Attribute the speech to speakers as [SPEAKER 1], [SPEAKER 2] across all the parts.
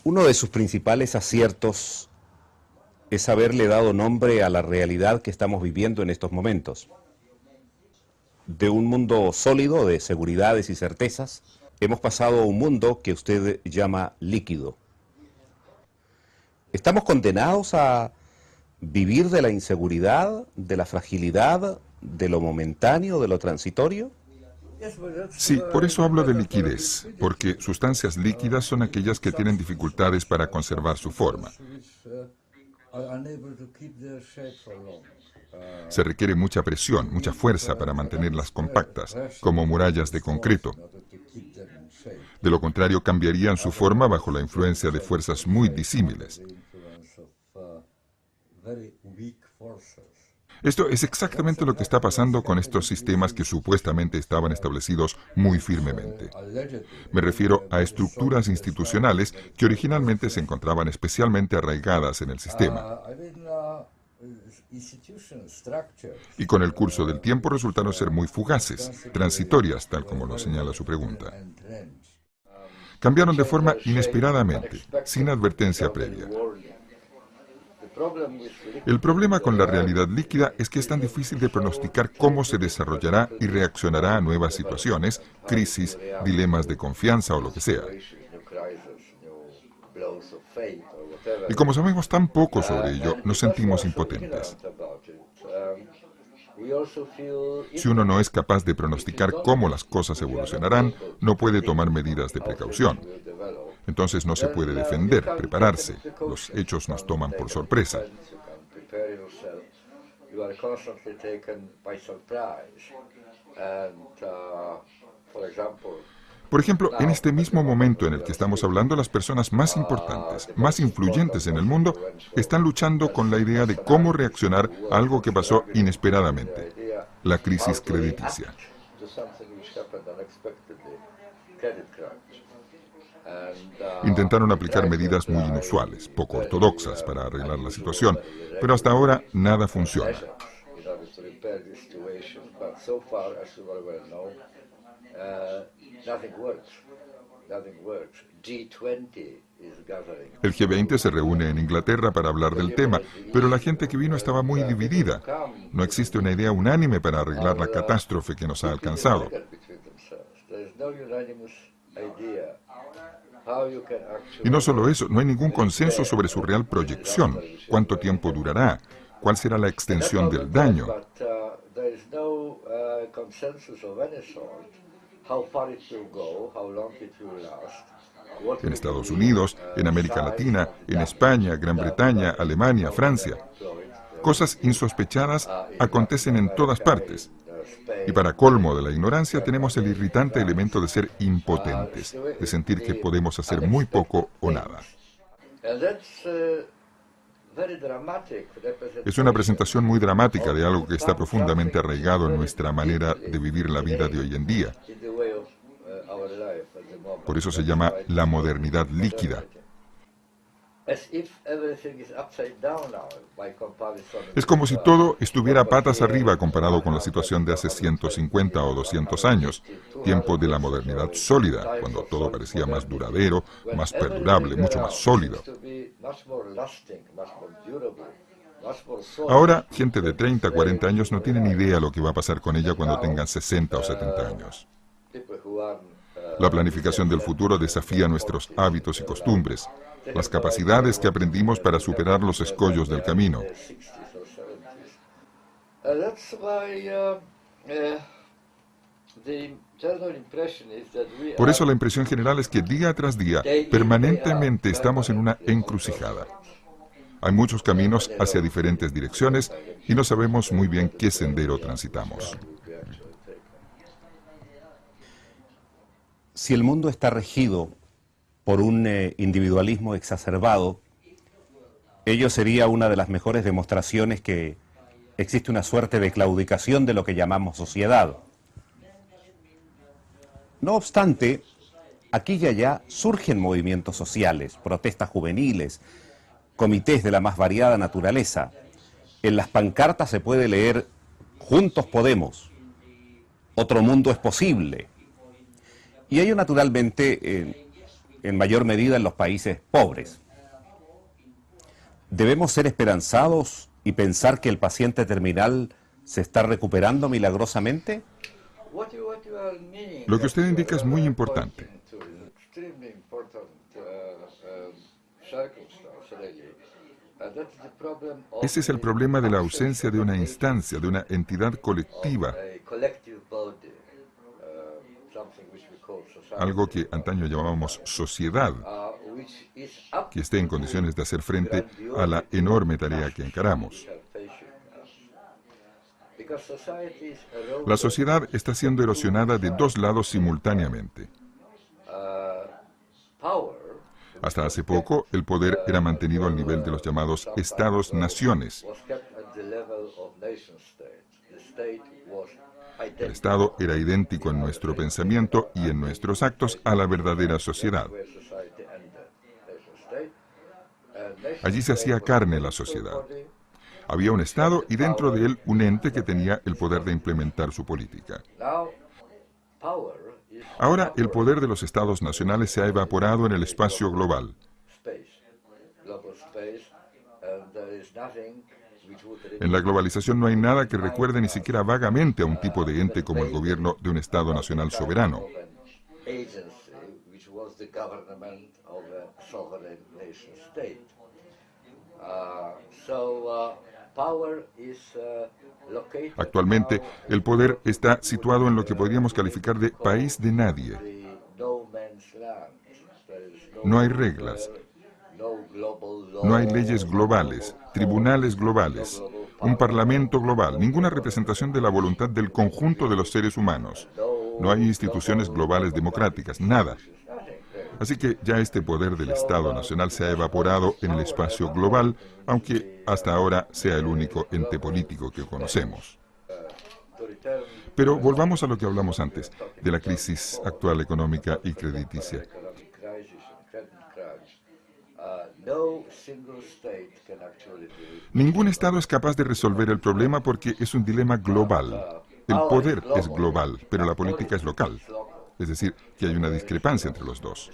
[SPEAKER 1] Uno de sus principales aciertos es haberle dado nombre a la realidad que estamos viviendo en estos momentos. De un mundo sólido de seguridades y certezas, hemos pasado a un mundo que usted llama líquido. ¿Estamos condenados a vivir de la inseguridad, de la fragilidad, de lo momentáneo, de lo transitorio?
[SPEAKER 2] Sí, por eso hablo de liquidez, porque sustancias líquidas son aquellas que tienen dificultades para conservar su forma. Se requiere mucha presión, mucha fuerza para mantenerlas compactas, como murallas de concreto. De lo contrario, cambiarían su forma bajo la influencia de fuerzas muy disímiles. Esto es exactamente lo que está pasando con estos sistemas que supuestamente estaban establecidos muy firmemente. Me refiero a estructuras institucionales que originalmente se encontraban especialmente arraigadas en el sistema. Y con el curso del tiempo resultaron ser muy fugaces, transitorias, tal como lo señala su pregunta. Cambiaron de forma inesperadamente, sin advertencia previa. El problema con la realidad líquida es que es tan difícil de pronosticar cómo se desarrollará y reaccionará a nuevas situaciones, crisis, dilemas de confianza o lo que sea. Y como sabemos tan poco sobre ello, nos sentimos impotentes. Si uno no es capaz de pronosticar cómo las cosas evolucionarán, no puede tomar medidas de precaución. Entonces no se puede defender, prepararse. Los hechos nos toman por sorpresa. Por ejemplo, en este mismo momento en el que estamos hablando, las personas más importantes, más influyentes en el mundo, están luchando con la idea de cómo reaccionar a algo que pasó inesperadamente, la crisis crediticia. Intentaron aplicar medidas muy inusuales, poco ortodoxas para arreglar la situación, pero hasta ahora nada funciona. El G20 se reúne en Inglaterra para hablar del tema, pero la gente que vino estaba muy dividida. No existe una idea unánime para arreglar la catástrofe que nos ha alcanzado. Y no solo eso, no hay ningún consenso sobre su real proyección, cuánto tiempo durará, cuál será la extensión del daño. En Estados Unidos, en América Latina, en España, Gran Bretaña, Alemania, Francia. Cosas insospechadas acontecen en todas partes. Y para colmo de la ignorancia tenemos el irritante elemento de ser impotentes, de sentir que podemos hacer muy poco o nada. Es una presentación muy dramática de algo que está profundamente arraigado en nuestra manera de vivir la vida de hoy en día. Por eso se llama la modernidad líquida. Es como si todo estuviera patas arriba comparado con la situación de hace 150 o 200 años, tiempo de la modernidad sólida, cuando todo parecía más duradero, más perdurable, mucho más sólido. Ahora, gente de 30, 40 años no tiene ni idea lo que va a pasar con ella cuando tengan 60 o 70 años. La planificación del futuro desafía nuestros hábitos y costumbres, las capacidades que aprendimos para superar los escollos del camino. Por eso la impresión general es que día tras día, permanentemente estamos en una encrucijada. Hay muchos caminos hacia diferentes direcciones y no sabemos muy bien qué sendero transitamos.
[SPEAKER 1] Si el mundo está regido por un individualismo exacerbado, ello sería una de las mejores demostraciones que existe una suerte de claudicación de lo que llamamos sociedad. No obstante, aquí y allá surgen movimientos sociales, protestas juveniles, comités de la más variada naturaleza. En las pancartas se puede leer "Juntos podemos", "Otro mundo es posible". Y ello naturalmente en mayor medida en los países pobres. ¿Debemos ser esperanzados y pensar que el paciente terminal se está recuperando milagrosamente?
[SPEAKER 2] Lo que usted indica es muy importante. Ese es el problema de la ausencia de una instancia, de una entidad colectiva, algo que antaño llamábamos sociedad, que esté en condiciones de hacer frente a la enorme tarea que encaramos. La sociedad está siendo erosionada de dos lados simultáneamente. Hasta hace poco, el poder era mantenido al nivel de los llamados Estados-naciones. El Estado era idéntico en nuestro pensamiento y en nuestros actos a la verdadera sociedad. Allí se hacía carne la sociedad. Había un Estado y dentro de él un ente que tenía el poder de implementar su política. Ahora el poder de los Estados nacionales se ha evaporado en el espacio global. En la globalización no hay nada que recuerde ni siquiera vagamente a un tipo de ente como el gobierno de un Estado nacional soberano. Actualmente, el poder está situado en lo que podríamos calificar de país de nadie. No hay reglas, no hay leyes globales, tribunales globales, un parlamento global, ninguna representación de la voluntad del conjunto de los seres humanos. No hay instituciones globales democráticas, nada. Así que ya este poder del Estado nacional se ha evaporado en el espacio global, aunque hasta ahora sea el único ente político que conocemos. Pero volvamos a lo que hablamos antes, de la crisis actual económica y crediticia. Ningún Estado es capaz de resolver el problema porque es un dilema global. El poder es global, pero la política es local. Es decir, que hay una discrepancia entre los dos.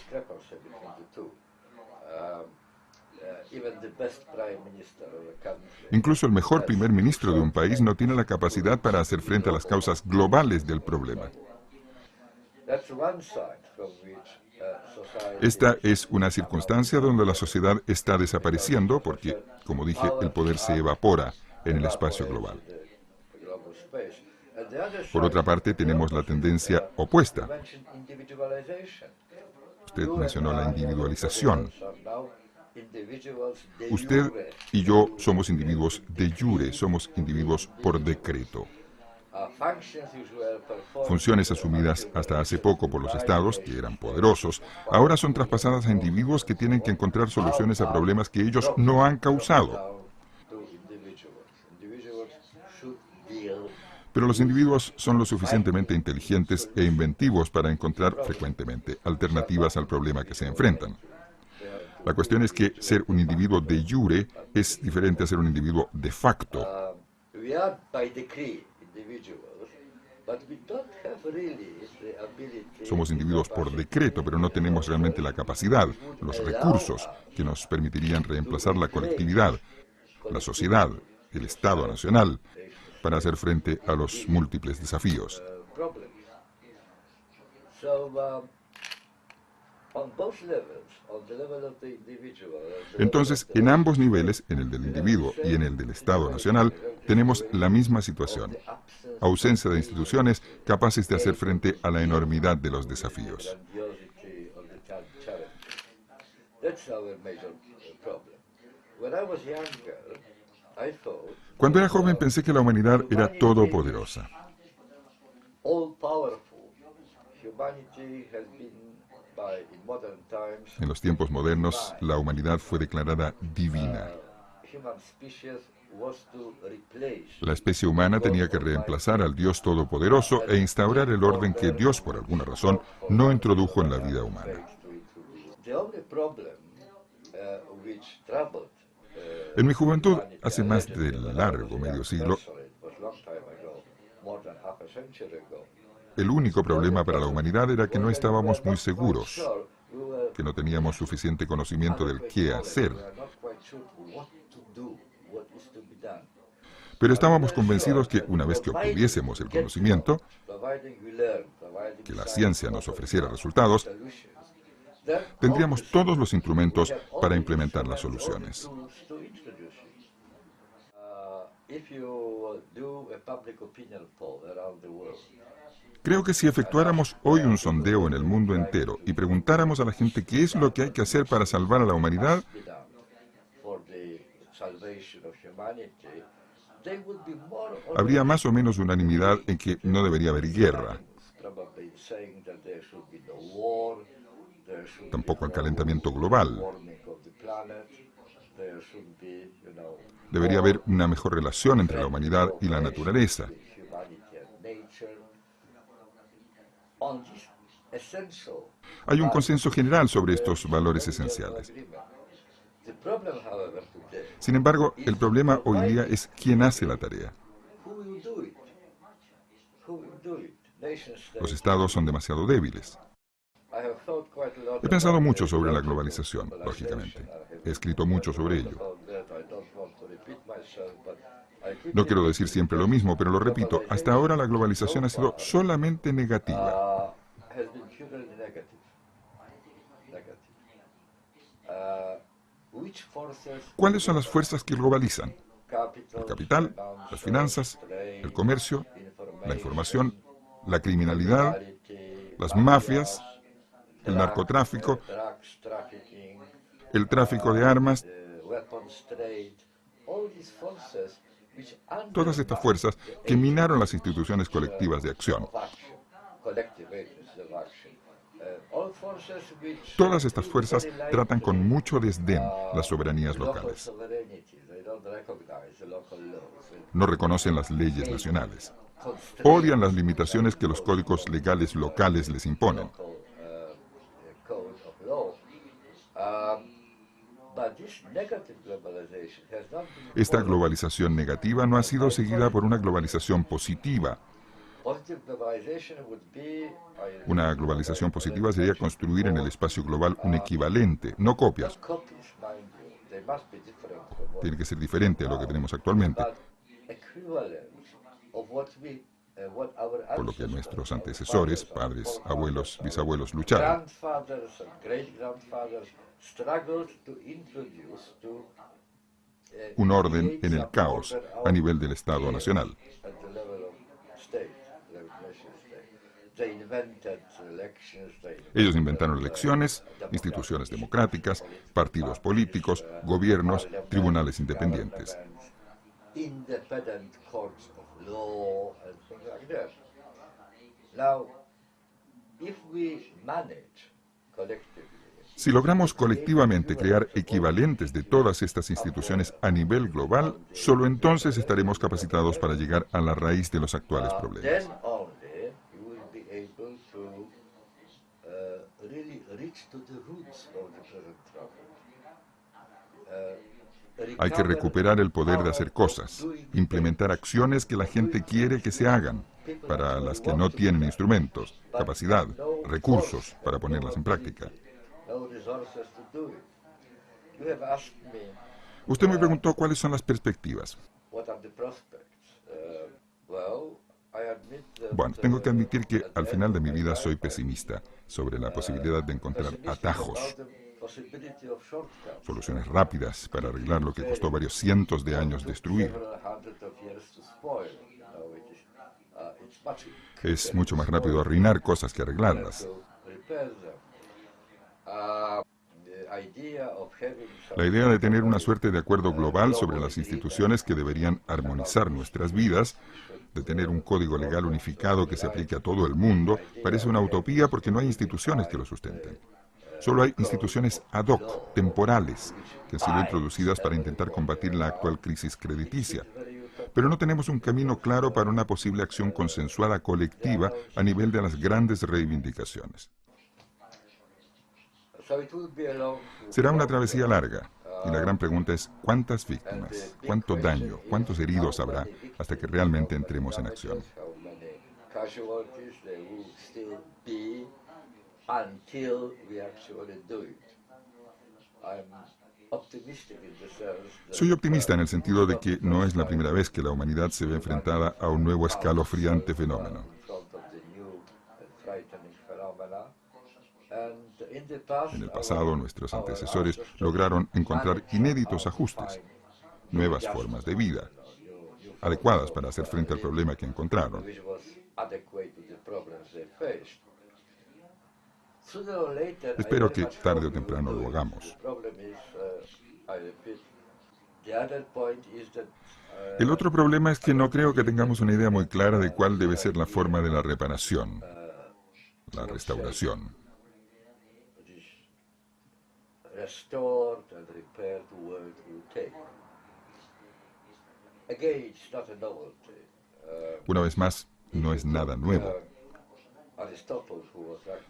[SPEAKER 2] Incluso el mejor primer ministro de un país no tiene la capacidad para hacer frente a las causas globales del problema. Esta es una circunstancia donde la sociedad está desapareciendo porque, como dije, el poder se evapora en el espacio global. Por otra parte, tenemos la tendencia opuesta. Usted mencionó la individualización. Usted y yo somos individuos de jure, somos individuos por decreto. Funciones asumidas hasta hace poco por los estados, que eran poderosos, ahora son traspasadas a individuos que tienen que encontrar soluciones a problemas que ellos no han causado. Pero los individuos son lo suficientemente inteligentes e inventivos para encontrar frecuentemente alternativas al problema que se enfrentan. La cuestión es que ser un individuo de jure es diferente a ser un individuo de facto. Somos individuos por decreto, pero no tenemos realmente la capacidad, los recursos que nos permitirían reemplazar la colectividad, la sociedad, el Estado nacional, para hacer frente a los múltiples desafíos. Entonces, en ambos niveles, en el del individuo y en el del Estado nacional, tenemos la misma situación: ausencia de instituciones capaces de hacer frente a la enormidad de los desafíos. Cuando era joven pensé que la humanidad era todopoderosa. En los tiempos modernos, la humanidad fue declarada divina. La especie humana tenía que reemplazar al Dios Todopoderoso e instaurar el orden que Dios, por alguna razón, no introdujo en la vida humana. En mi juventud, hace más de largo medio siglo, el único problema para la humanidad era que no estábamos muy seguros. que no teníamos suficiente conocimiento del qué hacer. Pero estábamos convencidos que una vez que obtuviésemos el conocimiento, que la ciencia nos ofreciera resultados, tendríamos todos los instrumentos para implementar las soluciones. Creo que si efectuáramos hoy un sondeo en el mundo entero y preguntáramos a la gente qué es lo que hay que hacer para salvar a la humanidad, habría más o menos unanimidad en que no debería haber guerra, tampoco el calentamiento global. Debería haber una mejor relación entre la humanidad y la naturaleza. Hay un consenso general sobre estos valores esenciales. Sin embargo, el problema hoy día es quién hace la tarea. Los estados son demasiado débiles. He pensado mucho sobre la globalización, lógicamente. He escrito mucho sobre ello. No quiero decir siempre lo mismo, pero lo repito, hasta ahora la globalización ha sido solamente negativa. ¿Cuáles son las fuerzas que globalizan? El capital, las finanzas, el comercio, la información, la criminalidad, las mafias, el narcotráfico, el tráfico de armas. Todas estas fuerzas que minaron las instituciones colectivas de acción. Todas estas fuerzas tratan con mucho desdén las soberanías locales. No reconocen las leyes nacionales. Odian las limitaciones que los códigos legales locales les imponen. Esta globalización negativa no ha sido seguida por una globalización positiva. Una globalización positiva sería construir en el espacio global un equivalente, no copias. Tiene que ser diferente a lo que tenemos actualmente. Por lo que nuestros antecesores, padres, abuelos, bisabuelos lucharon. Un orden en el caos a nivel del Estado nacional. Ellos inventaron elecciones, instituciones democráticas, partidos políticos, gobiernos, tribunales independientes. Si logramos colectivamente crear equivalentes de todas estas instituciones a nivel global, solo entonces estaremos capacitados para llegar a la raíz de los actuales problemas. Hay que recuperar el poder de hacer cosas, implementar acciones que la gente quiere que se hagan, para las que no tienen instrumentos, capacidad, recursos para ponerlas en práctica. Usted me preguntó cuáles son las perspectivas. Bueno, tengo que admitir que al final de mi vida soy pesimista sobre la posibilidad de encontrar atajos, soluciones rápidas para arreglar lo que costó varios cientos de años destruir. Es mucho más rápido arruinar cosas que arreglarlas. La idea de tener una suerte de acuerdo global sobre las instituciones que deberían armonizar nuestras vidas, de tener un código legal unificado que se aplique a todo el mundo, parece una utopía porque no hay instituciones que lo sustenten. Solo hay instituciones ad hoc, temporales, que han sido introducidas para intentar combatir la actual crisis crediticia. Pero no tenemos un camino claro para una posible acción consensuada colectiva a nivel de las grandes reivindicaciones. Será una travesía larga, y la gran pregunta es ¿cuántas víctimas, cuánto daño, cuántos heridos habrá hasta que realmente entremos en acción? Soy optimista en el sentido de que no es la primera vez que la humanidad se ve enfrentada a un nuevo escalofriante fenómeno. En el pasado, nuestros antecesores lograron encontrar inéditos ajustes, nuevas formas de vida, adecuadas para hacer frente al problema que encontraron. Espero que tarde o temprano lo hagamos. El otro problema es que no creo que tengamos una idea muy clara de cuál debe ser la forma de la reparación, la restauración. Una vez más, no es nada nuevo.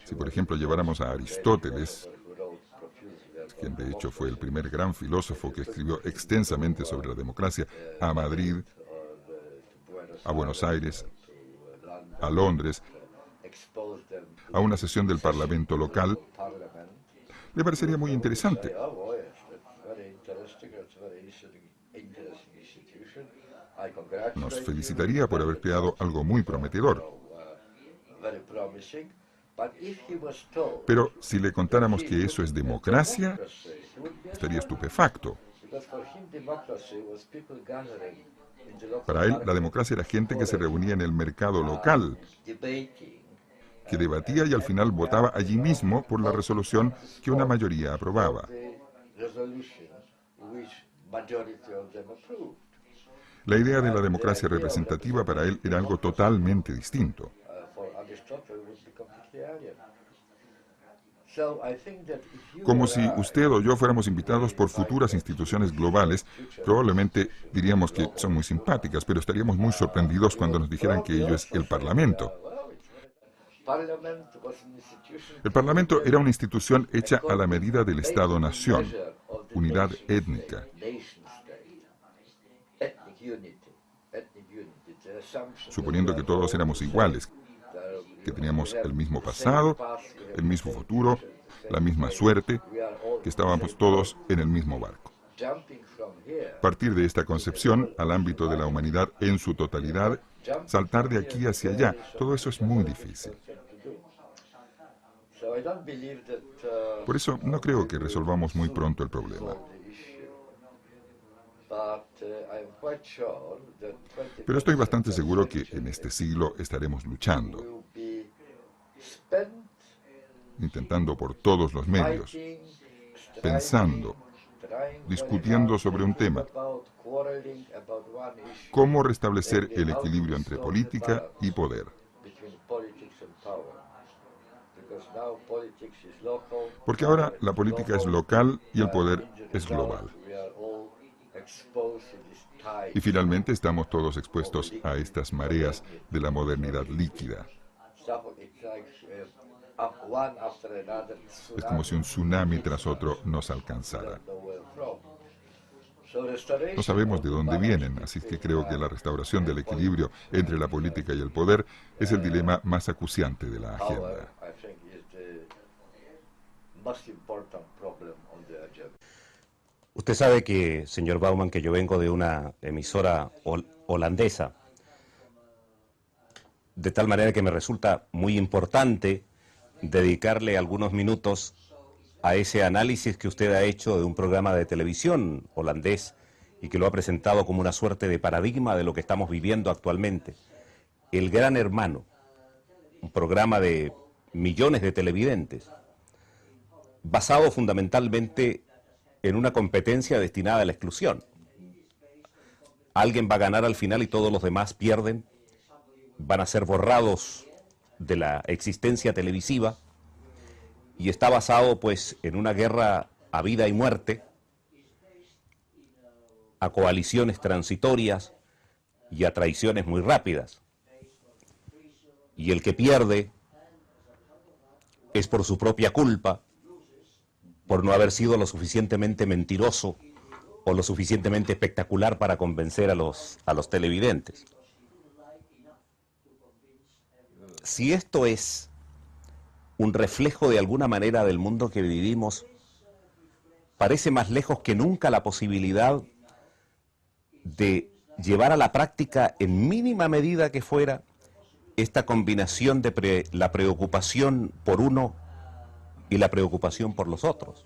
[SPEAKER 2] Si, por ejemplo, lleváramos a Aristóteles, quien de hecho fue el primer gran filósofo que escribió extensamente sobre la democracia, a Madrid, a Buenos Aires, a Londres, a una sesión del Parlamento local, le parecería muy interesante. Nos felicitaría por haber creado algo muy prometedor. Pero si le contáramos que eso es democracia, estaría estupefacto. Para él, la democracia era gente que se reunía en el mercado local, que debatía y al final votaba allí mismo por la resolución que una mayoría aprobaba. La idea de la democracia representativa para él era algo totalmente distinto. Como si usted o yo fuéramos invitados por futuras instituciones globales, probablemente diríamos que son muy simpáticas, pero estaríamos muy sorprendidos cuando nos dijeran que ello es el Parlamento. El Parlamento era una institución hecha a la medida del Estado-nación, unidad étnica. Suponiendo que todos éramos iguales, que teníamos el mismo pasado, el mismo futuro, la misma suerte, que estábamos todos en el mismo barco. Partir de esta concepción al ámbito de la humanidad en su totalidad, saltar de aquí hacia allá, todo eso es muy difícil. Por eso no creo que resolvamos muy pronto el problema. Pero estoy bastante seguro que en este siglo estaremos luchando, intentando por todos los medios, pensando, discutiendo sobre un tema. ¿Cómo restablecer el equilibrio entre política y poder? Porque ahora la política es local y el poder es global. Y finalmente estamos todos expuestos a estas mareas de la modernidad líquida. Es como si un tsunami tras otro nos alcanzara. No sabemos de dónde vienen, así que creo que la restauración del equilibrio entre la política y el poder es el dilema más acuciante de la agenda.
[SPEAKER 1] Usted sabe que, señor Bauman, que yo vengo de una emisora holandesa, de tal manera que me resulta muy importante dedicarle algunos minutos a ese análisis que usted ha hecho de un programa de televisión holandés y que lo ha presentado como una suerte de paradigma de lo que estamos viviendo actualmente. El Gran Hermano, un programa de millones de televidentes, basado fundamentalmente en una competencia destinada a la exclusión. Alguien va a ganar al final y todos los demás pierden, van a ser borrados de la existencia televisiva, y está basado pues en una guerra a vida y muerte, a coaliciones transitorias y a traiciones muy rápidas. Y el que pierde es por su propia culpa, por no haber sido lo suficientemente mentiroso o lo suficientemente espectacular para convencer a los televidentes. Si esto es un reflejo de alguna manera del mundo que vivimos, parece más lejos que nunca la posibilidad de llevar a la práctica, en mínima medida que fuera, esta combinación de la preocupación por uno y la preocupación por los otros.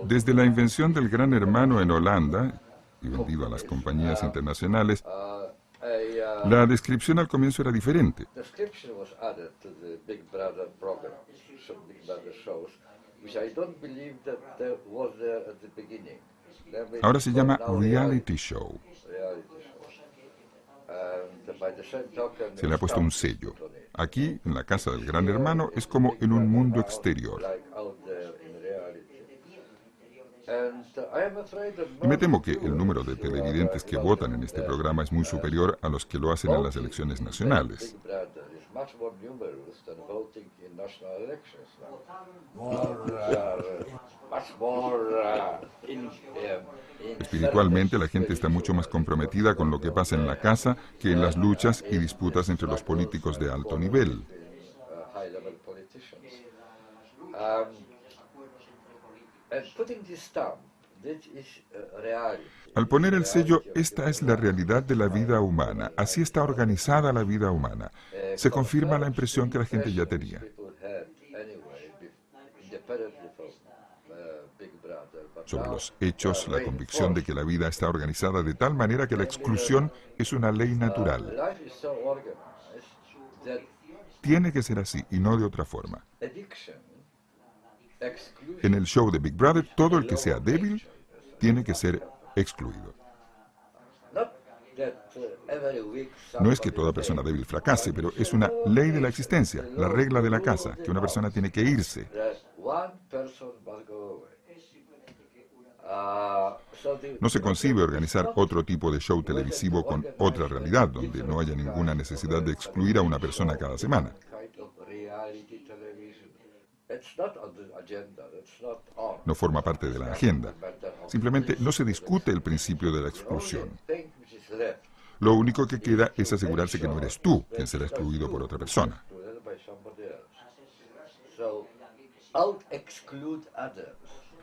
[SPEAKER 2] Desde la invención del Gran Hermano en Holanda y vendido a las compañías internacionales, la descripción al comienzo era diferente. Ahora se llama reality show. Se le ha puesto un sello. Aquí, en la casa del Gran Hermano, es como en un mundo exterior. Y me temo que el número de televidentes que votan en este programa es muy superior a los que lo hacen en las elecciones nacionales. Espiritualmente, la gente está mucho más comprometida con lo que pasa en la casa que en las luchas y disputas entre los políticos de alto nivel. Al poner el sello, esta es la realidad de la vida humana, así está organizada la vida humana. Se confirma la impresión que la gente ya tenía. Sobre los hechos, la convicción de que la vida está organizada de tal manera que la exclusión es una ley natural. Tiene que ser así y no de otra forma. En el show de Big Brother, todo el que sea débil tiene que ser excluido. No es que toda persona débil fracase, pero es una ley de la existencia, la regla de la casa, que una persona tiene que irse. No se concibe organizar otro tipo de show televisivo con otra realidad, donde no haya ninguna necesidad de excluir a una persona cada semana. No forma parte de la agenda. Simplemente no se discute el principio de la exclusión. Lo único que queda es asegurarse que no eres tú quien será excluido por otra persona.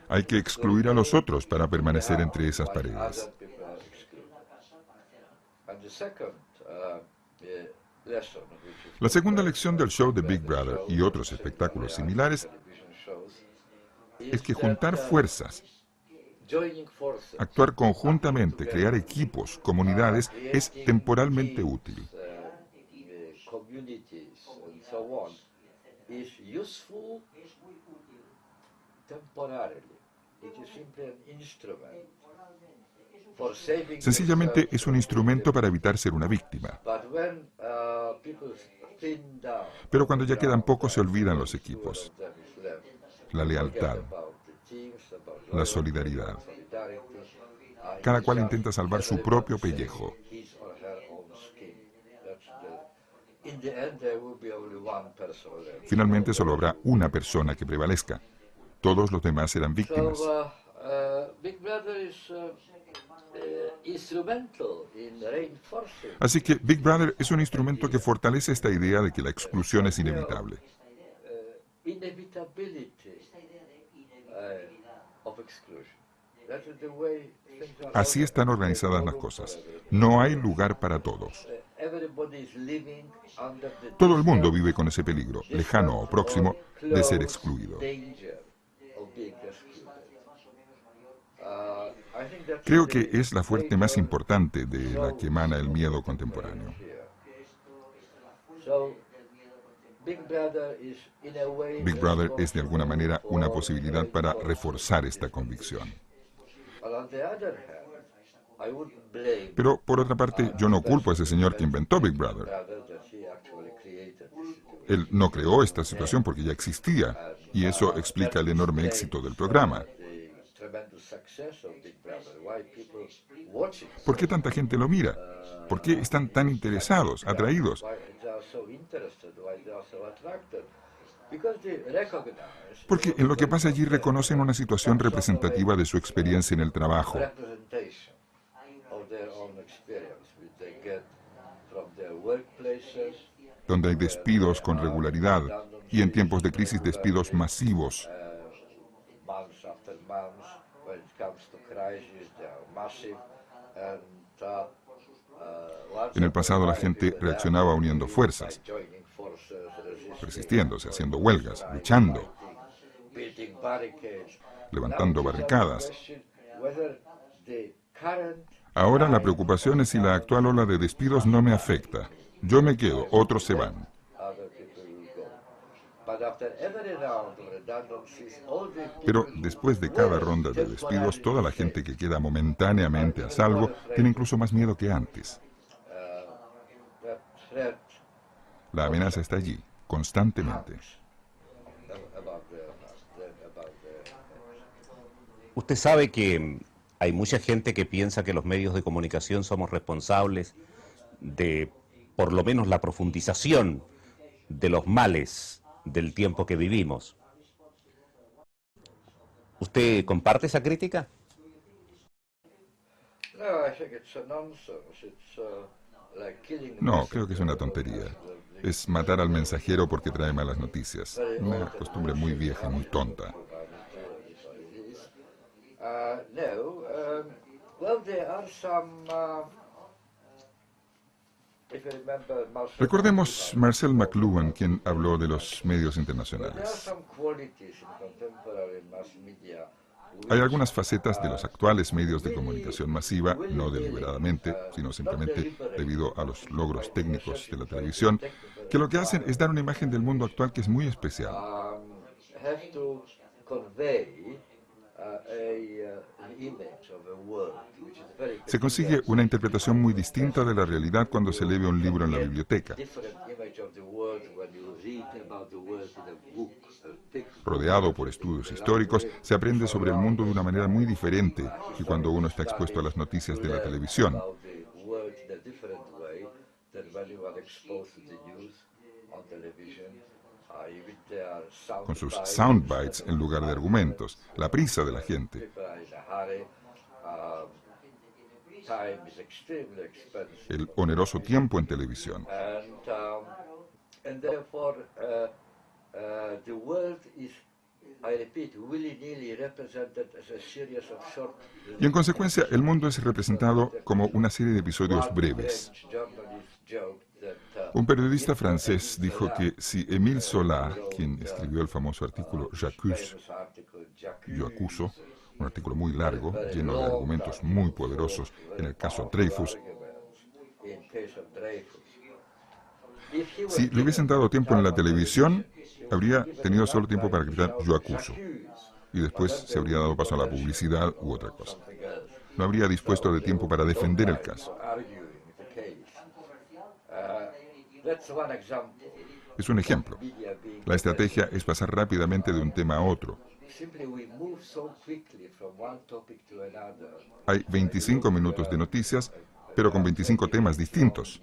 [SPEAKER 2] Hay que excluir a los otros para permanecer entre esas paredes. La segunda lección del show de Big Brother y otros espectáculos similares es que juntar fuerzas, actuar conjuntamente, crear equipos, comunidades, es temporalmente útil. Sencillamente es un instrumento para evitar ser una víctima. Pero cuando ya quedan pocos se olvidan los equipos, la lealtad, la solidaridad. Cada cual intenta salvar su propio pellejo. Finalmente solo habrá una persona que prevalezca. Todos los demás serán víctimas. Así que Big Brother es un instrumento que fortalece esta idea de que la exclusión es inevitable. Así están organizadas las cosas. No hay lugar para todos. Todo el mundo vive con ese peligro, lejano o próximo, de ser excluido. Creo que es la fuente más importante de la que emana el miedo contemporáneo. Big Brother es de alguna manera una posibilidad para reforzar esta convicción. Pero, por otra parte, yo no culpo a ese señor que inventó Big Brother. Él no creó esta situación porque ya existía, y eso explica el enorme éxito del programa. ¿Por qué tanta gente lo mira? ¿Por qué están tan interesados, atraídos? Porque en lo que pasa allí reconocen una situación representativa de su experiencia en el trabajo. donde hay despidos con regularidad y en tiempos de crisis despidos masivos. En el pasado la gente reaccionaba uniendo fuerzas, resistiéndose, haciendo huelgas, luchando, levantando barricadas. Ahora la preocupación es si la actual ola de despidos no me afecta. Yo me quedo, otros se van. Pero después de cada ronda de despidos, toda la gente que queda momentáneamente a salvo tiene incluso más miedo que antes. La amenaza está allí, constantemente.
[SPEAKER 1] Usted sabe que hay mucha gente que piensa que los medios de comunicación somos responsables de, por lo menos, la profundización de los males del tiempo que vivimos. ¿Usted comparte esa crítica?
[SPEAKER 2] No, creo que es una tontería. Es matar al mensajero porque trae malas noticias. Una costumbre muy vieja, muy tonta. Recordemos Marcel McLuhan, quien habló de los medios internacionales. Hay algunas facetas de los actuales medios de comunicación masiva, no deliberadamente, sino simplemente debido a los logros técnicos de la televisión, que lo que hacen es dar una imagen del mundo actual que es muy especial. Se consigue una interpretación muy distinta de la realidad cuando se lee un libro en la biblioteca. Rodeado por estudios históricos, se aprende sobre el mundo de una manera muy diferente que cuando uno está expuesto a las noticias de la televisión. Con sus soundbites en lugar de argumentos, la prisa de la gente. El oneroso tiempo en televisión. Y en consecuencia, el mundo es representado como una serie de episodios breves. Un periodista francés dijo que si Émile Zola, quien escribió el famoso artículo J'accuse, yo acuso, un artículo muy largo, lleno de argumentos muy poderosos en el caso Dreyfus, si le hubiesen dado tiempo en la televisión, habría tenido solo tiempo para gritar yo acuso, y después se habría dado paso a la publicidad u otra cosa. No habría dispuesto de tiempo para defender el caso. Es un ejemplo. La estrategia es pasar rápidamente de un tema a otro. Hay 25 minutos de noticias, pero con 25 temas distintos.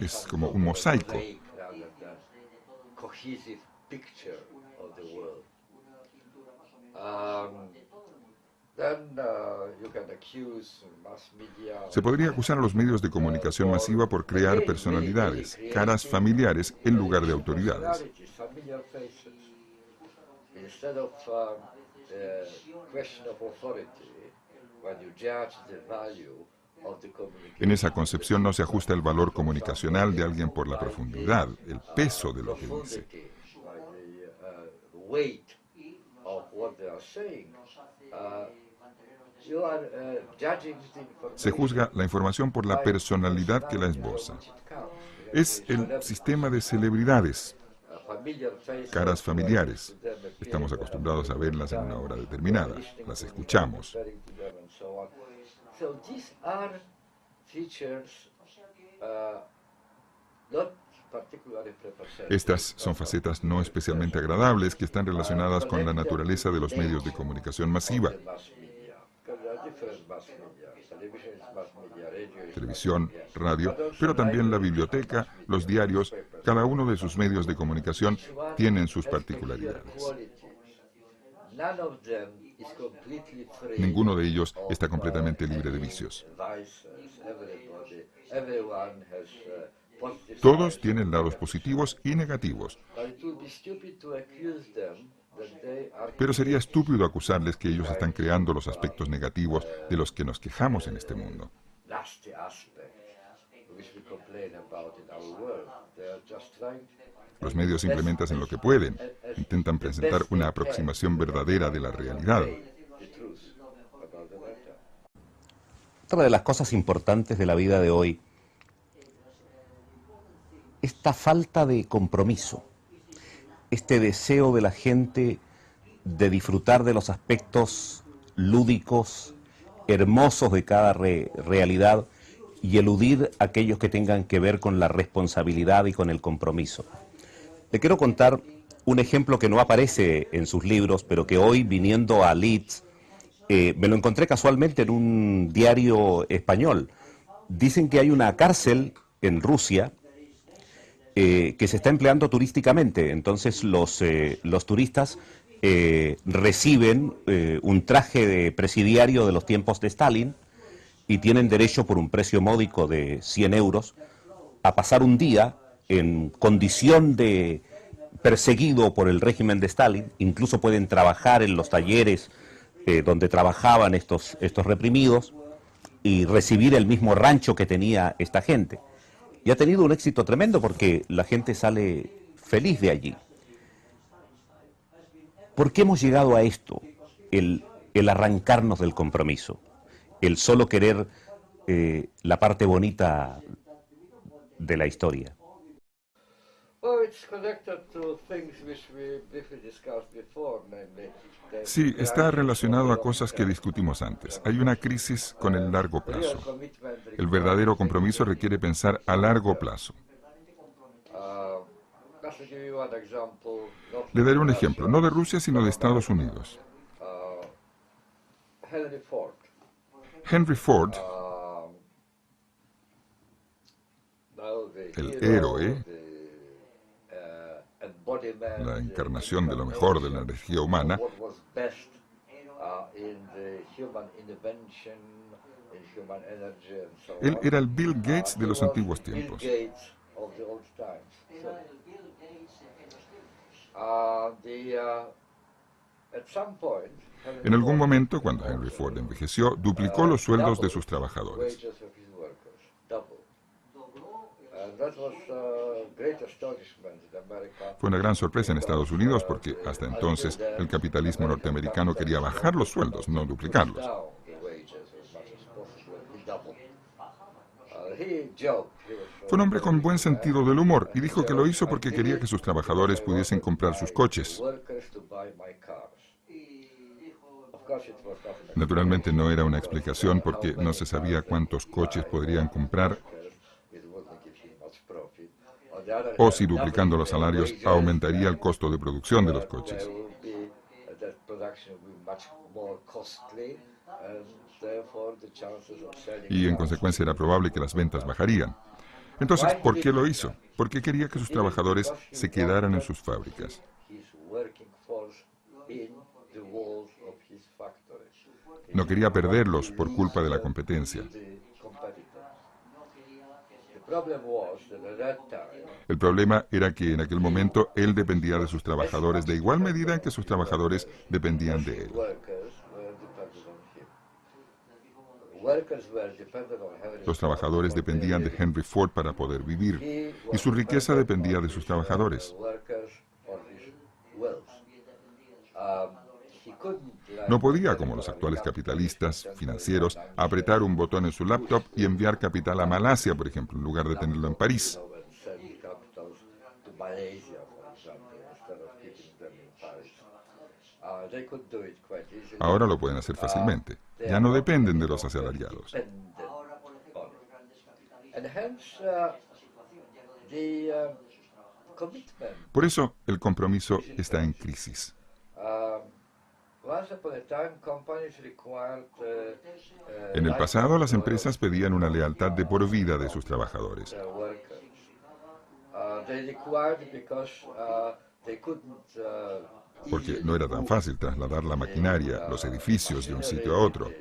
[SPEAKER 2] Es como un mosaico. Se podría acusar a los medios de comunicación masiva por crear personalidades, caras familiares en lugar de autoridades. En esa concepción no se ajusta el valor comunicacional de alguien por la profundidad, el peso de lo que dice. Se juzga la información por la personalidad que la esboza. Es el sistema de celebridades, caras familiares. Estamos acostumbrados a verlas en una hora determinada, las escuchamos. Estas son facetas no especialmente agradables que están relacionadas con la naturaleza de los medios de comunicación masiva. Televisión, radio, pero también la biblioteca, los diarios, cada uno de sus medios de comunicación tienen sus particularidades. Ninguno de ellos está completamente libre de vicios. Todos tienen lados positivos y negativos. Pero sería estúpido acusarles que ellos están creando los aspectos negativos de los que nos quejamos en este mundo. Los medios simplemente hacen lo que pueden. Intentan presentar una aproximación verdadera de la realidad.
[SPEAKER 1] Otra de las cosas importantes de la vida de hoy, esta falta de compromiso, este deseo de la gente de disfrutar de los aspectos lúdicos, hermosos de cada realidad y eludir aquellos que tengan que ver con la responsabilidad y con el compromiso. Le quiero contar un ejemplo que no aparece en sus libros, pero que hoy, viniendo a Leeds, me lo encontré casualmente en un diario español. Dicen que hay una cárcel en Rusia que se está empleando turísticamente. Entonces los turistas reciben un traje de presidiario de los tiempos de Stalin y tienen derecho, por un precio módico de 100 euros, a pasar un día en condición de perseguido por el régimen de Stalin. Incluso pueden trabajar en los talleres donde trabajaban estos reprimidos y recibir el mismo rancho que tenía esta gente. Y ha tenido un éxito tremendo porque la gente sale feliz de allí. ¿Por qué hemos llegado a esto? El arrancarnos del compromiso, el solo querer la parte bonita de la historia.
[SPEAKER 2] Sí, está relacionado a cosas que discutimos antes. Hay una crisis con el largo plazo. El verdadero compromiso requiere pensar a largo plazo. Le daré un ejemplo, no de Rusia, sino de Estados Unidos. Henry Ford, el héroe, la encarnación de lo mejor de la energía humana, él era el Bill Gates de los antiguos tiempos. En algún momento, cuando Henry Ford envejeció, duplicó los sueldos de sus trabajadores. Fue una gran sorpresa en Estados Unidos porque hasta entonces el capitalismo norteamericano quería bajar los sueldos, no duplicarlos. Fue un hombre con buen sentido del humor y dijo que lo hizo porque quería que sus trabajadores pudiesen comprar sus coches. Naturalmente no era una explicación porque no se sabía cuántos coches podrían comprar o si duplicando los salarios aumentaría el costo de producción de los coches. Y en consecuencia era probable que las ventas bajarían. Entonces, ¿por qué lo hizo? Porque quería que sus trabajadores se quedaran en sus fábricas. No quería perderlos por culpa de la competencia. El problema era que en aquel momento él dependía de sus trabajadores de igual medida en que sus trabajadores dependían de él. Los trabajadores dependían de Henry Ford para poder vivir, y su riqueza dependía de sus trabajadores. No podía, como los actuales capitalistas financieros, apretar un botón en su laptop y enviar capital a Malasia, por ejemplo, en lugar de tenerlo en París. Ahora lo pueden hacer fácilmente. Ya no dependen de los asalariados. Por eso, el compromiso está en crisis. En el pasado, las empresas pedían una lealtad de por vida de sus trabajadores. porque no era tan fácil trasladar la maquinaria, los edificios de un sitio a otro.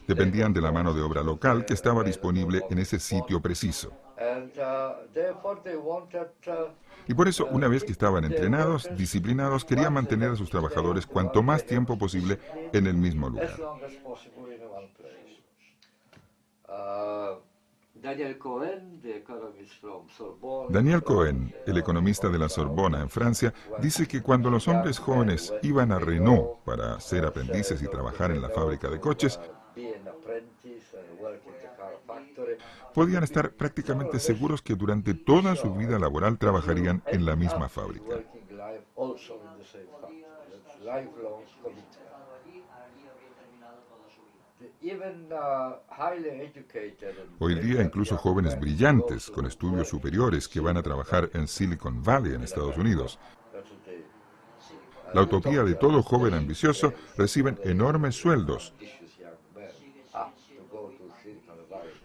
[SPEAKER 2] Dependían de la mano de obra local que estaba disponible en ese sitio preciso. Y por eso, una vez que estaban entrenados, disciplinados, querían mantener a sus trabajadores cuanto más tiempo posible en el mismo lugar. Daniel Cohen, el economista de la Sorbona en Francia, dice que cuando los hombres jóvenes iban a Renault para ser aprendices y trabajar en la fábrica de coches, podían estar prácticamente seguros que durante toda su vida laboral trabajarían en la misma fábrica. Hoy día incluso jóvenes brillantes con estudios superiores que van a trabajar en Silicon Valley en Estados Unidos. La utopía de todo joven ambicioso reciben enormes sueldos,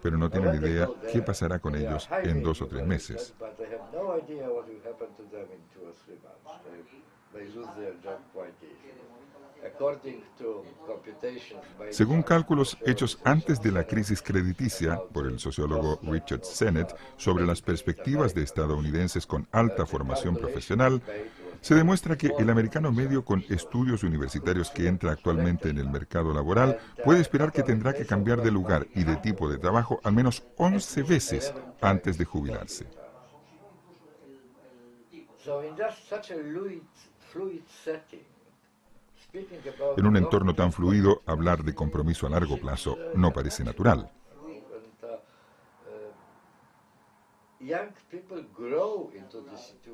[SPEAKER 2] pero no tienen idea qué pasará con ellos en 2 o 3 meses. Según cálculos hechos antes de la crisis crediticia por el sociólogo Richard Sennett sobre las perspectivas de estadounidenses con alta formación profesional, se demuestra que el americano medio con estudios universitarios que entra actualmente en el mercado laboral puede esperar que tendrá que cambiar de lugar y de tipo de trabajo al menos 11 veces antes de jubilarse. En un entorno tan fluido, hablar de compromiso a largo plazo no parece natural.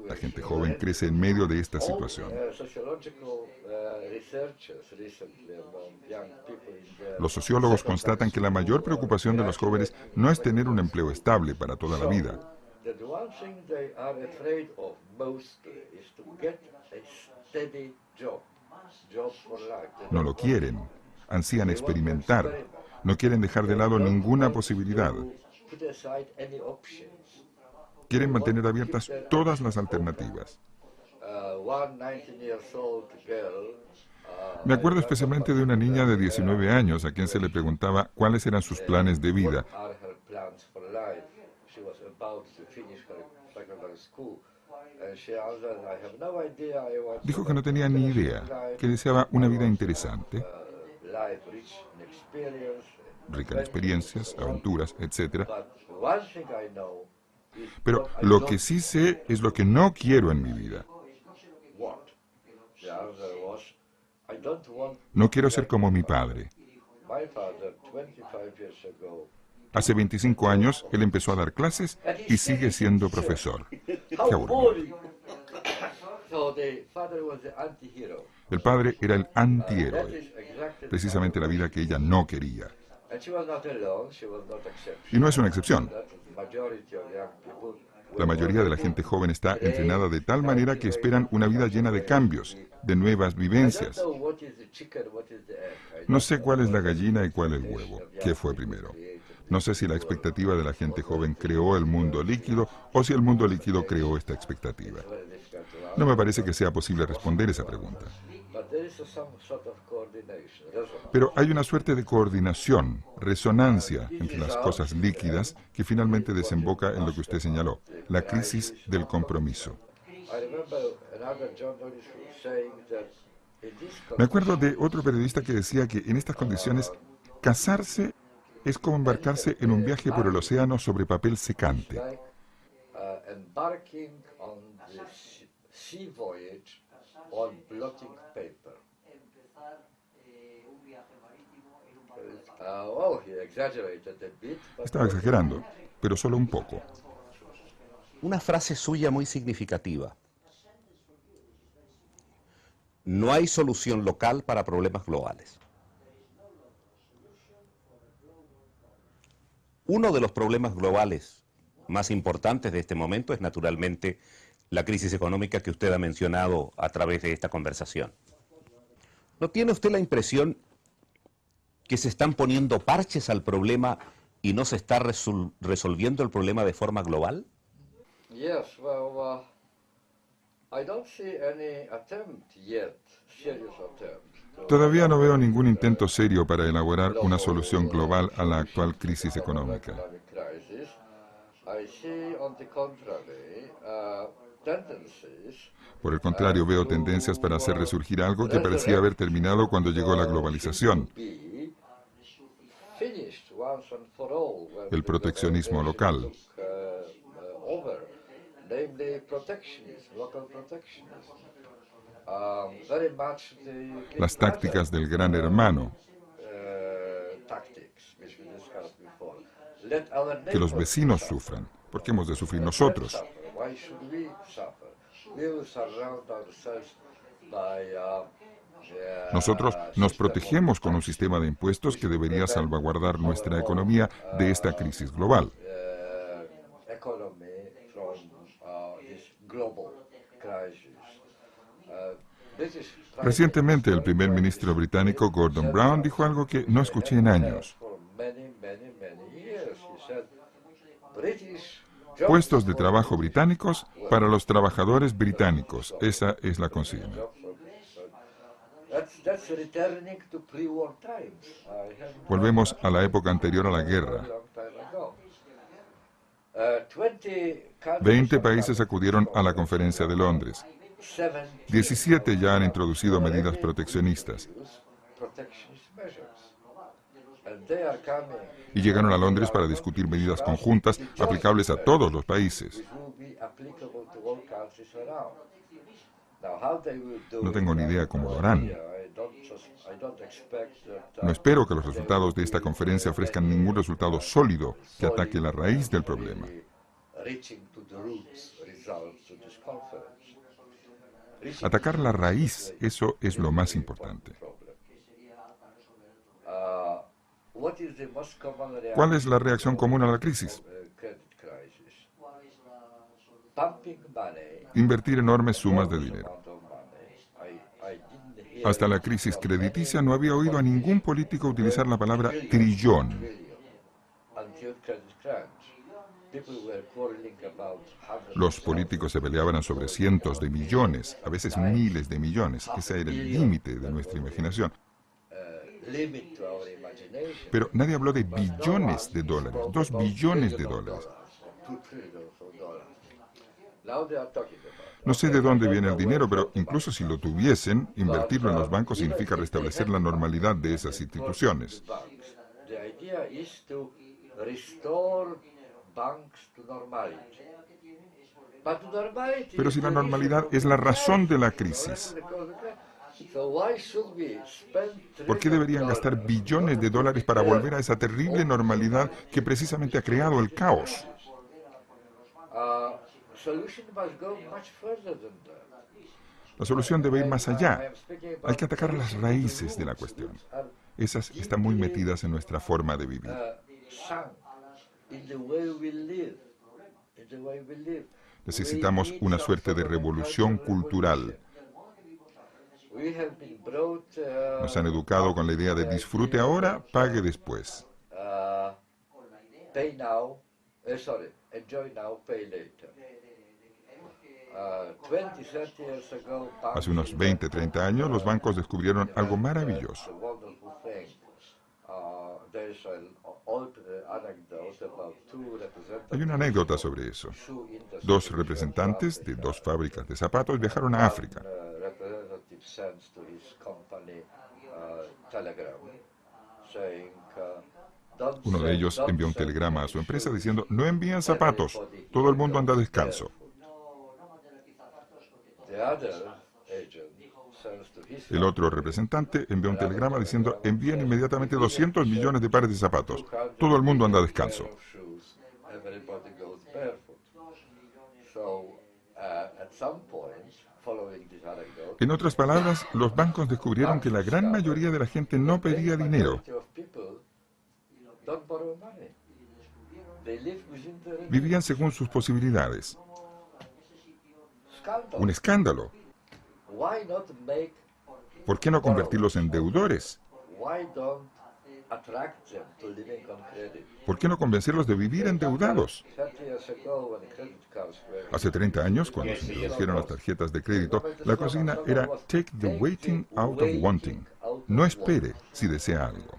[SPEAKER 2] La gente joven crece en medio de esta situación. Los sociólogos constatan que la mayor preocupación de los jóvenes no es tener un empleo estable para toda la vida. No lo quieren, ansían experimentar, no quieren dejar de lado ninguna posibilidad. Quieren mantener abiertas todas las alternativas. Me acuerdo especialmente de una niña de 19 años a quien se le preguntaba cuáles eran sus planes de vida. Dijo que no tenía ni idea, que deseaba una vida interesante, rica en experiencias, aventuras, etc. Pero lo que sí sé es lo que no quiero en mi vida. No quiero ser como mi padre. Hace 25 años, él empezó a dar clases y sigue siendo profesor. ¡Qué aburrido! El padre era el antihéroe, precisamente la vida que ella no quería. Y no es una excepción. La mayoría de la gente joven está entrenada de tal manera que esperan una vida llena de cambios, de nuevas vivencias. No sé cuál es la gallina y cuál el huevo, qué fue primero. No sé si la expectativa de la gente joven creó el mundo líquido o si el mundo líquido creó esta expectativa. No me parece que sea posible responder esa pregunta. Pero hay una suerte de coordinación, resonancia entre las cosas líquidas que finalmente desemboca en lo que usted señaló, la crisis del compromiso. Me acuerdo de otro periodista que decía que en estas condiciones casarse es como embarcarse en un viaje por el océano sobre papel secante. Estaba exagerando, pero solo un poco.
[SPEAKER 1] Una frase suya muy significativa. No hay solución local para problemas globales. Uno de los problemas globales más importantes de este momento es naturalmente la crisis económica que usted ha mencionado a través de esta conversación. ¿No tiene usted la impresión que se están poniendo parches al problema ¿Y no se está resolviendo el problema de forma global?
[SPEAKER 3] Yes, well, I don't see any attempt yet, serious attempt.
[SPEAKER 2] Todavía no veo ningún intento serio para elaborar una solución global a la actual crisis económica.
[SPEAKER 3] I see, on the contrary, tendencies.
[SPEAKER 2] Por el contrario, veo tendencias para hacer resurgir algo que parecía haber terminado cuando llegó la globalización: el proteccionismo local. Las tácticas del gran hermano. Que los vecinos sufran. ¿Por qué hemos de sufrir nosotros? Nosotros nos protegemos con un sistema de impuestos que debería salvaguardar nuestra economía de esta crisis global. Recientemente, el primer ministro británico Gordon Brown dijo algo que no escuché en años. Puestos de trabajo británicos para los trabajadores británicos. Esa es la consigna. Volvemos a la época anterior a la guerra. 20 países acudieron a la conferencia de Londres. 17 ya han introducido medidas proteccionistas. Y llegaron a Londres para discutir medidas conjuntas aplicables a todos los países. No tengo ni idea cómo lo harán. No espero que los resultados de esta conferencia ofrezcan ningún resultado sólido que ataque la raíz del problema. Atacar la raíz, eso es lo más importante. ¿Cuál es la reacción común a la crisis? Invertir enormes sumas de dinero. Hasta la crisis crediticia no había oído a ningún político utilizar la palabra trillón. Los políticos se peleaban sobre cientos de millones, a veces miles de millones. Ese era el límite de nuestra imaginación. Pero nadie habló de billones de dólares, 2 billones de dólares. No sé de dónde viene el dinero, pero incluso si lo tuviesen, invertirlo en los bancos significa restablecer la normalidad de esas instituciones. Pero si la normalidad es la razón de la crisis, ¿por qué deberían gastar billones de dólares para volver a esa terrible normalidad que precisamente ha creado el caos? La solución debe ir más allá. Hay que atacar las raíces de la cuestión. Esas están muy metidas en nuestra forma de vivir. Necesitamos una suerte de revolución cultural. Nos han educado con la idea de disfrute ahora, pague después. Hace unos 20, 30 años, los bancos descubrieron algo maravilloso. Hay una anécdota sobre eso. 2 representantes de 2 fábricas de zapatos viajaron a África. Uno de ellos envió un telegrama a su empresa diciendo: no envíen zapatos, todo el mundo anda descalzo. El otro representante envió un telegrama diciendo: envíen inmediatamente 200 millones de pares de zapatos, todo el mundo anda descalzo. En otras palabras, los bancos descubrieron que la gran mayoría de la gente no pedía dinero. Vivían según sus posibilidades. Un escándalo. ¿Por qué no convertirlos en deudores?
[SPEAKER 3] attract them to living on credit.
[SPEAKER 2] ¿Por qué no convencerlos de vivir endeudados?
[SPEAKER 3] 30 years ago, when credit cards were
[SPEAKER 2] Hace 30 años, cuando se introdujeron las tarjetas de crédito, la consigna era "Take the waiting out of wanting". No espere si desea algo.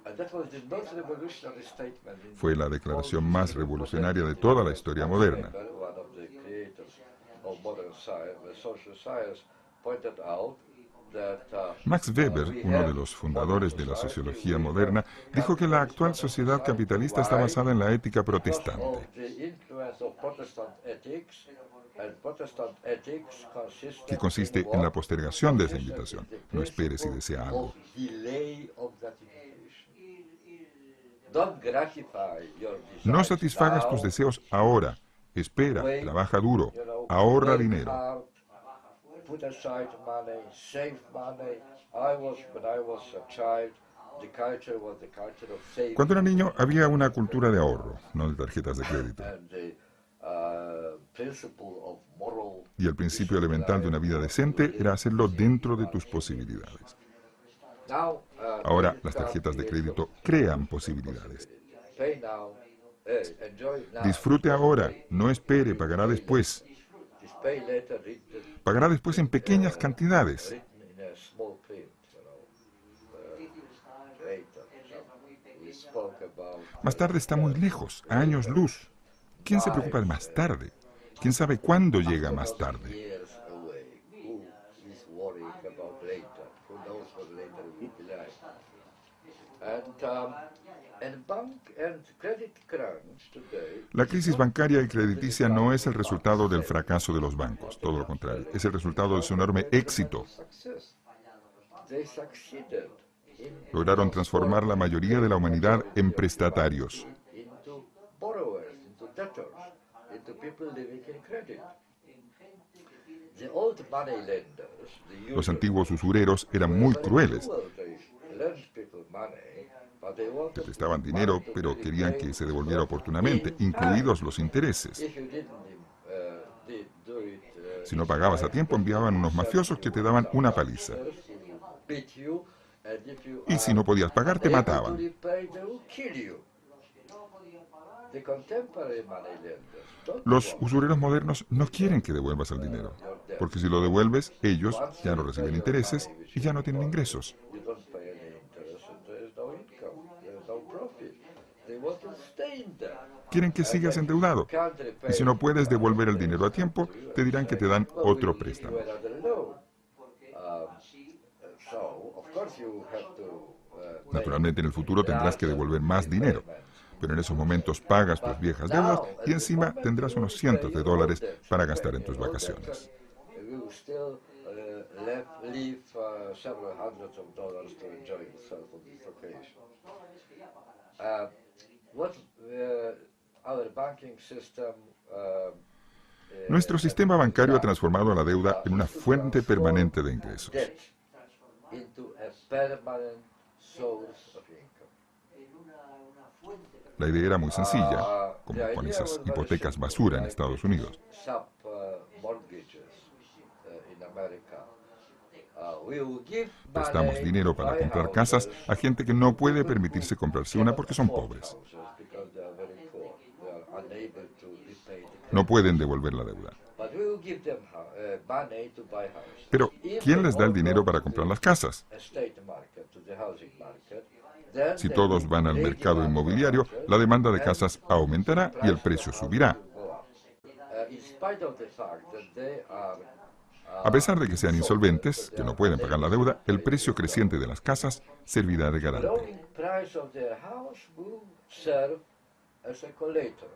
[SPEAKER 3] and that was the most revolutionary statement in
[SPEAKER 2] Fue la declaración más revolucionaria de toda la historia moderna.
[SPEAKER 3] One of the creators of modern science, social science, pointed out that
[SPEAKER 2] Max Weber, uno de los fundadores de la sociología moderna, dijo que la actual sociedad capitalista está basada en la ética protestante,
[SPEAKER 3] of the influence of Protestant ethics, and Protestant ethics
[SPEAKER 2] que consiste en la postergación de esa invitación. No espere si desea algo.
[SPEAKER 3] of delay of gratification. Don't gratify your desires
[SPEAKER 2] No satisfagas tus
[SPEAKER 3] now.
[SPEAKER 2] deseos ahora. Espera, trabaja duro, ahorra dinero.
[SPEAKER 3] Put aside money, save money. When I was a child, the culture was the culture of saving.
[SPEAKER 2] Cuando era niño había una cultura de ahorro, no de tarjetas de crédito.
[SPEAKER 3] And the principle of moral
[SPEAKER 2] Y el principio elemental de una vida decente era hacerlo dentro de tus posibilidades.
[SPEAKER 3] now,
[SPEAKER 2] Ahora las tarjetas de crédito crean posibilidades.
[SPEAKER 3] pay now, enjoy now.
[SPEAKER 2] Disfrute ahora, no espere, pagará después.
[SPEAKER 3] Pay later,
[SPEAKER 2] Pagará después en pequeñas cantidades.
[SPEAKER 3] written in a small print, later. So we spoke about
[SPEAKER 2] Más tarde está muy lejos, a años luz. ¿Quién se preocupa de más tarde? ¿Quién sabe cuándo llega más tarde?
[SPEAKER 3] years away. Who is worrying about later? Who knows what later will be like? And bank and credit crunch today
[SPEAKER 2] La crisis bancaria y crediticia no es el resultado del fracaso de los bancos, todo lo contrario, es el resultado de su enorme éxito.
[SPEAKER 3] success. They succeeded in
[SPEAKER 2] Lograron transformar la mayoría de la humanidad en prestatarios.
[SPEAKER 3] into borrowers, into debtors, into people living in credit. The old money lenders, the
[SPEAKER 2] Los antiguos usureros eran muy crueles.
[SPEAKER 3] They lend people money, but they want
[SPEAKER 2] Te prestaban dinero, pero querían que se devolviera oportunamente, incluidos los intereses.
[SPEAKER 3] if you didn't do it,
[SPEAKER 2] Si no pagabas a tiempo, enviaban unos mafiosos que te daban una paliza.
[SPEAKER 3] beat you, and if you
[SPEAKER 2] Y si no podías pagar, te
[SPEAKER 3] able to
[SPEAKER 2] mataban.
[SPEAKER 3] repay, they will kill you. The contemporary money lenders don't
[SPEAKER 2] Los
[SPEAKER 3] want
[SPEAKER 2] usureros modernos no quieren que devuelvas el dinero, porque si lo devuelves, ellos ya no reciben intereses y ya no tienen ingresos.
[SPEAKER 3] you don't pay any interest and there is no income, there is no profit. They want to stay in there.
[SPEAKER 2] Quieren que sigas endeudado.
[SPEAKER 3] Can't repay
[SPEAKER 2] Y si no puedes devolver el dinero a tiempo, te dirán que te dan otro préstamo.
[SPEAKER 3] another loan. So, of course you have to
[SPEAKER 2] Naturalmente, en el futuro tendrás que devolver más dinero, pero en esos momentos pagas tus viejas deudas y encima tendrás unos cientos de dólares para gastar en tus vacaciones.
[SPEAKER 3] we will still leave several hundreds of dollars to enjoy yourself on this occasion. What our banking system
[SPEAKER 2] Nuestro sistema bancario ha transformado la deuda en una fuente permanente de ingresos.
[SPEAKER 3] debt into a permanent source of income.
[SPEAKER 2] La idea era muy sencilla, como con esas hipotecas basura en Estados Unidos.
[SPEAKER 3] Sub mortgages in America. We will give
[SPEAKER 2] Prestamos
[SPEAKER 3] money
[SPEAKER 2] dinero
[SPEAKER 3] to
[SPEAKER 2] para
[SPEAKER 3] buy
[SPEAKER 2] comprar
[SPEAKER 3] houses
[SPEAKER 2] casas a gente que no puede permitirse comprarse una porque son pobres.
[SPEAKER 3] because they are very poor. They are unable to repay the
[SPEAKER 2] No pueden devolver la deuda.
[SPEAKER 3] But we will give them money to buy houses.
[SPEAKER 2] Pero,
[SPEAKER 3] If
[SPEAKER 2] ¿quién
[SPEAKER 3] they
[SPEAKER 2] les da el
[SPEAKER 3] all
[SPEAKER 2] dinero
[SPEAKER 3] go
[SPEAKER 2] para
[SPEAKER 3] to
[SPEAKER 2] comprar
[SPEAKER 3] the
[SPEAKER 2] las casas?
[SPEAKER 3] estate market, to the housing market, then
[SPEAKER 2] Si
[SPEAKER 3] they
[SPEAKER 2] todos
[SPEAKER 3] will
[SPEAKER 2] van al
[SPEAKER 3] make
[SPEAKER 2] mercado
[SPEAKER 3] money
[SPEAKER 2] inmobiliario,
[SPEAKER 3] houses,
[SPEAKER 2] la demanda de
[SPEAKER 3] and
[SPEAKER 2] casas aumentará y el precio subirá.
[SPEAKER 3] go up. In spite of the fact that they are
[SPEAKER 2] A pesar de que sean insolventes, que no pueden pagar la deuda, el precio creciente de las casas servirá de garante.
[SPEAKER 3] growing price of their house will serve as a collateral.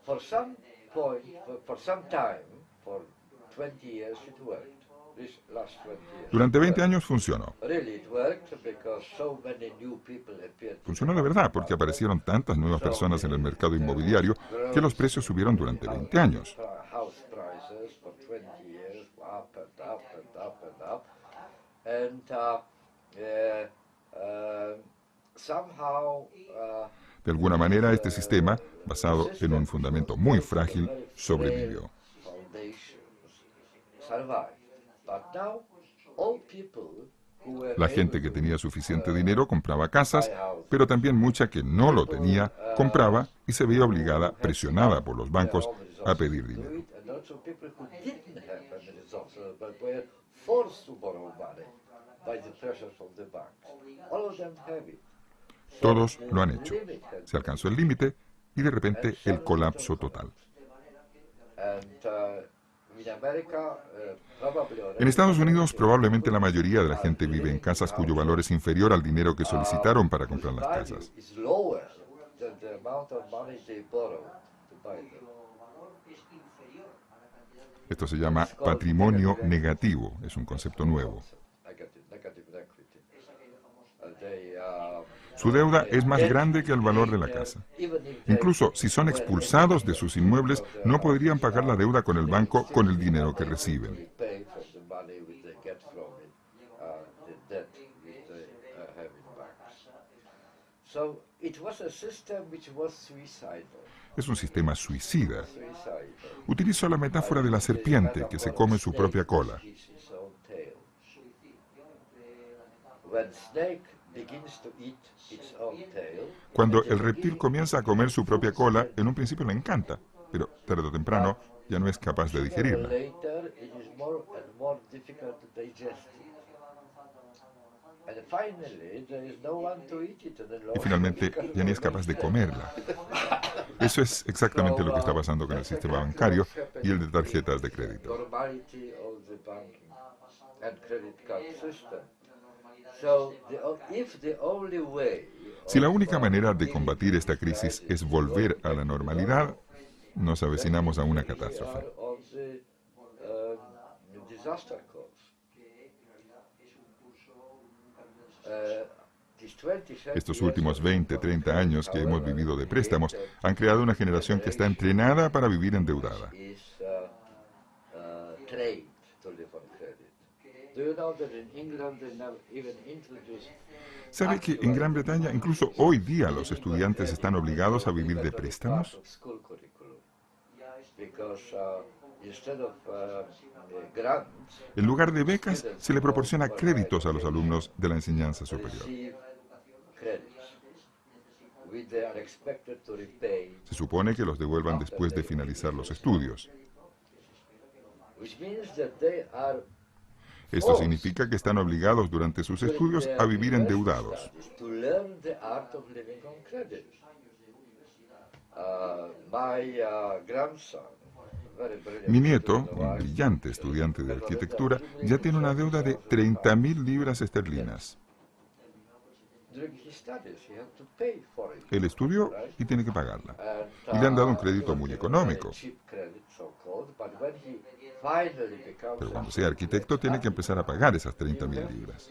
[SPEAKER 3] For some point, for some time, for 20 years it worked. This last 20 years.
[SPEAKER 2] Durante 20 años funcionó.
[SPEAKER 3] Really it worked because so many new people appeared.
[SPEAKER 2] Funcionó de verdad porque aparecieron tantas nuevas personas en el mercado inmobiliario que los precios subieron durante 20 años.
[SPEAKER 3] House prices for 20 years up and up and up and up. And somehow
[SPEAKER 2] De alguna manera, este sistema, basado en un fundamento muy frágil, sobrevivió.
[SPEAKER 3] foundations survive. But now all people
[SPEAKER 2] La gente que tenía suficiente dinero compraba casas, pero también mucha que no lo tenía compraba y se veía obligada, presionada por los bancos, a pedir dinero. Todos lo han hecho. Se alcanzó el límite y de repente el colapso total. En Estados Unidos, probablemente la mayoría de la gente vive en casas cuyo valor es inferior al dinero que solicitaron para comprar las casas. Esto se llama patrimonio negativo, es un concepto nuevo. Su deuda es más grande que el valor de la casa. Incluso si son expulsados de sus inmuebles, no podrían pagar la deuda con el banco con el dinero que reciben. Es un sistema suicida. Utilizo la metáfora de la serpiente que se come su propia cola. Cuando el reptil comienza a comer su propia cola, en un principio le encanta, pero tarde o temprano ya no es capaz de digerirla. Y finalmente ya ni es capaz de comerla. Eso es exactamente lo que está pasando con el sistema bancario y el de tarjetas de crédito. Si la única manera de combatir esta crisis es volver a la normalidad, nos avecinamos a una catástrofe. Estos últimos 20, 30 años que hemos vivido de préstamos han creado una generación que está entrenada para vivir endeudada. ¿Sabe que en Gran Bretaña incluso hoy día los estudiantes están obligados a vivir de préstamos? En lugar de becas, se le proporciona créditos a los alumnos de la enseñanza superior. Se supone que los devuelvan después de finalizar los estudios. Esto significa que están obligados durante sus estudios a vivir endeudados. Mi nieto, un brillante estudiante de arquitectura, ya tiene una deuda de 30.000 libras esterlinas. Él estudió y tiene que pagarla. Y le han dado un crédito muy económico. Pero cuando sea arquitecto tiene que empezar a pagar esas 30.000 libras.